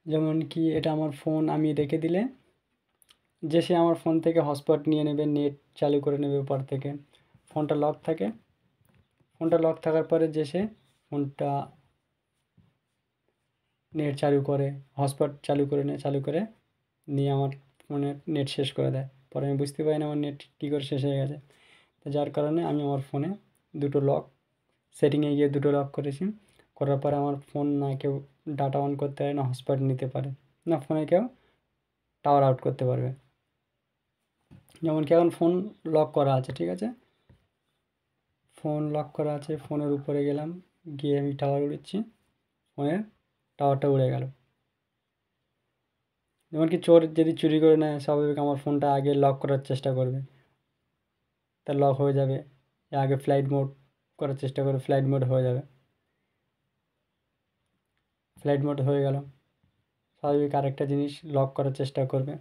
যেমন কি এটা আমার ফোন আমি রেখে দিলে যে সে আমার ফোন থেকে হটস্পট নিয়ে নেবে, নেট চালু করে নেবে উপর থেকে। ফোনটা লক থাকে, ফোনটা লক থাকার পরে যে সে ফোনটা নেট চালু করে, হটস্পট চালু করে নেয়, চালু করে নিয়ে আমার ফোনের নেট শেষ করে দেয়। পরে আমি বুঝতে পারি না আমার নেট কী করে শেষ হয়ে গেছে। তো যার কারণে আমি আমার ফোনে দুটো লক, সেটিংয়ে গিয়ে দুটো লক করেছি। করার পরে আমার ফোন না কেউ ডাটা অন করতে পারে, না হটস্পট নিতে পারে, না ফোনে কেউ টাওয়ার আউট করতে পারবে। যেমন কি এখন ফোন লক করা আছে, ঠিক আছে, ফোন লক করা আছে, ফোনের উপরে গেলাম, গিয়ে আমি টাওয়ার উড়াচ্ছি, ফোনের টাওয়ারটা উড়ে গেল। যেমন কি চোর যদি চুরি করে নেয়, স্বাভাবিক আমার ফোনটা আগে লক করার চেষ্টা করবে, তা লক হয়ে যাবে। আগে ফ্লাইট মোড করার চেষ্টা করবে, ফ্লাইট মোড হয়ে যাবে, ফ্লাইট মোড হয়ে গেল। স্বাভাবিক আরেকটা জিনিস লক করার চেষ্টা করবে।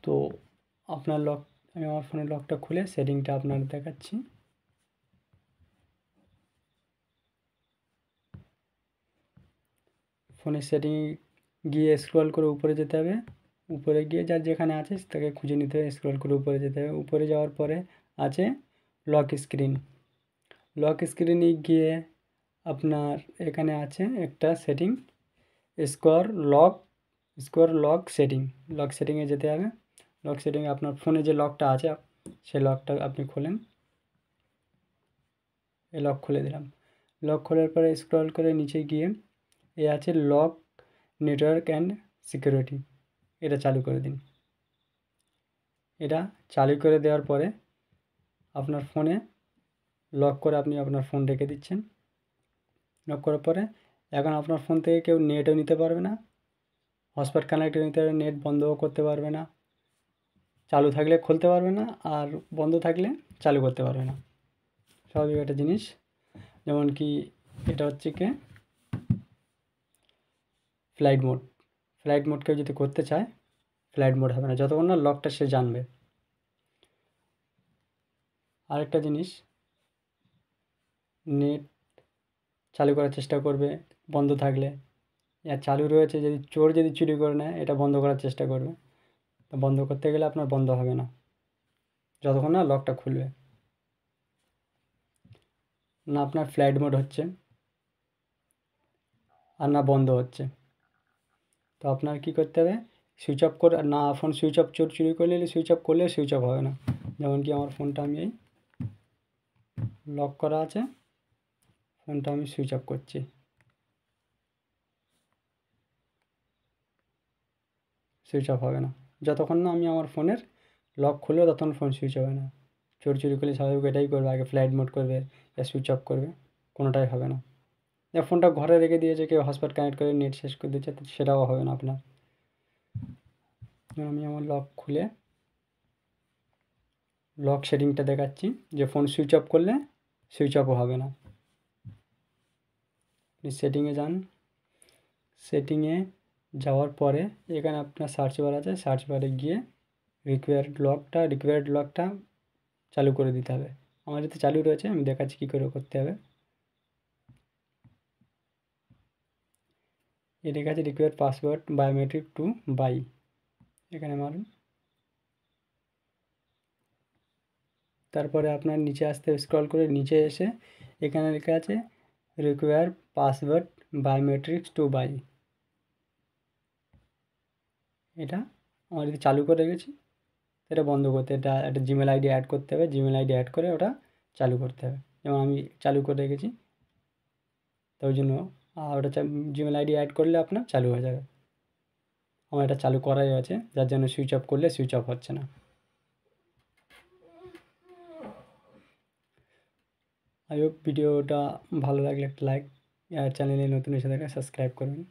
তো আপনার লক, আমি আমার ফোনের লকটা খুলে সেটিংটা আপনার দেখাচ্ছি। ফোনের সেটিংয়ে গিয়ে স্ক্রল করে উপরে যেতে হবে, উপরে গিয়ে যার যেখানে আছে তাকে খুঁজে নিতে হবে, স্ক্রল করে উপরে যেতে হবে। উপরে যাওয়ার পরে আছে লক স্ক্রিন, লক স্ক্রিনে গিয়ে আপনার এখানে আছে একটা setting, score lock, score lock setting, lock সেটিংয়ে যেতে হবে। লক সেটিংয়ে আপনার ফোনে যে লকটা আছে সেই লকটা আপনি খোলেন, এই লক খুলে দিলাম। লক খোলার পরে স্ক্রল করে নিচে গিয়ে এ আছে লক নেটওয়ার্ক অ্যান্ড সিকিউরিটি, এটা চালু করে দিন। এটা চালু করে দেওয়ার পরে আপনার ফোনে লক করে আপনি আপনার ফোন রেখে দিচ্ছেন। লক করার পরে এখন আপনার ফোন থেকে কেউ নেটও নিতে পারবে না, হটস্পট কানেক্টও নিতে পারবে, নেট বন্ধও করতে পারবে না, চালু থাকলে খুলতে পারবে না, আর বন্ধ থাকলে চালু করতে পারবে না। স্বাভাবিক একটা জিনিস। যেমন কি এটা হচ্ছে কি ফ্লাইট মোড, ফ্লাইট মোড কেউ যদি করতে চায় ফ্লাইট মোড হবে না যতক্ষণ না লকটা সে জানবে। আরেকটা জিনিস, নেট চালু করার চেষ্টা করবে বন্ধ থাকলে, আর চালু রয়েছে যদি চোর যদি চুরি করে নেয় এটা বন্ধ করার চেষ্টা করবে। তো বন্ধ করতে গেলে আপনার বন্ধ হবে না যতক্ষণ না লকটা খুলবে, না আপনার ফ্লাইট মোড হচ্ছে আর না বন্ধ হচ্ছে। তো আপনার কী করতে হবে, সুইচ অফ করে, না ফোন সুইচ অফ, চোর চুরি করে নিলে সুইচ অফ করলে সুইচ অফ হবে না। যেমন কি আমার ফোনটা আমি এই লক করা আছে, ফোনটা আমি সুইচ অফ করছি, সুইচ অফ হবে না যতক্ষণ না আমি আমার ফোনের লক খুলবো, ততক্ষণ ফোন সুইচ হবে না। চোর চুরি করলে স্বাভাবিক এটাই করবে, আগে ফ্লাইট মোড করবে या সুইচ অফ করবে, কোনোটাই হবে না। ফোনটা ঘরে রেখে দিয়েছে, কেউ হটস্পট কানেক্ট করে নেট শেষ করে দিচ্ছে, তো সেটাও হবে না আপনার। আমি আমার লক খুলে লক সেটিংটা দেখাচ্ছি, যে ফোন সুইচ অফ করলে সুইচ অফও হবে না। আপনি সেটিংয়ে যান, সেটিংয়ে যাওয়ার পরে এখানে আপনার সার্চ বার আছে, সার্চ বারে গিয়ে রিকোয়ার্ড লকটা চালু করে দিতে হবে। আমার যাতে চালু রয়েছে, আমি দেখাচ্ছি কী করে করতে হবে। এটা কাছে required password biometric to buy, এখানে মারুন। তারপরে আপনার নিচে আসতে স্ক্রল করে নিচে এসে এখানে লেখা আছে require password biometrics to buy, এটা আমার যদি চালু করে রেখেছি, এটা বন্ধ করতে, এটা একটা জিমেল আইডি অ্যাড করতে হবে, জিমেল আইডি অ্যাড করে ওটা চালু করতে হবে। যেমন আমি চালু করে রেখেছি, তো ওই জন্য ওটা জিমেল আইডি অ্যাড করলে আপনার চালু হয়ে যাবে। আমার এটা চালু করাই আছে, যার জন্য সুইচ অফ করলে সুইচ অফ হচ্ছে না। আই হোপ ভিডিওটা ভালো লাগলে একটা লাইক, আর চ্যানেলে নতুন এসে থাকলে সাবস্ক্রাইব করবেন।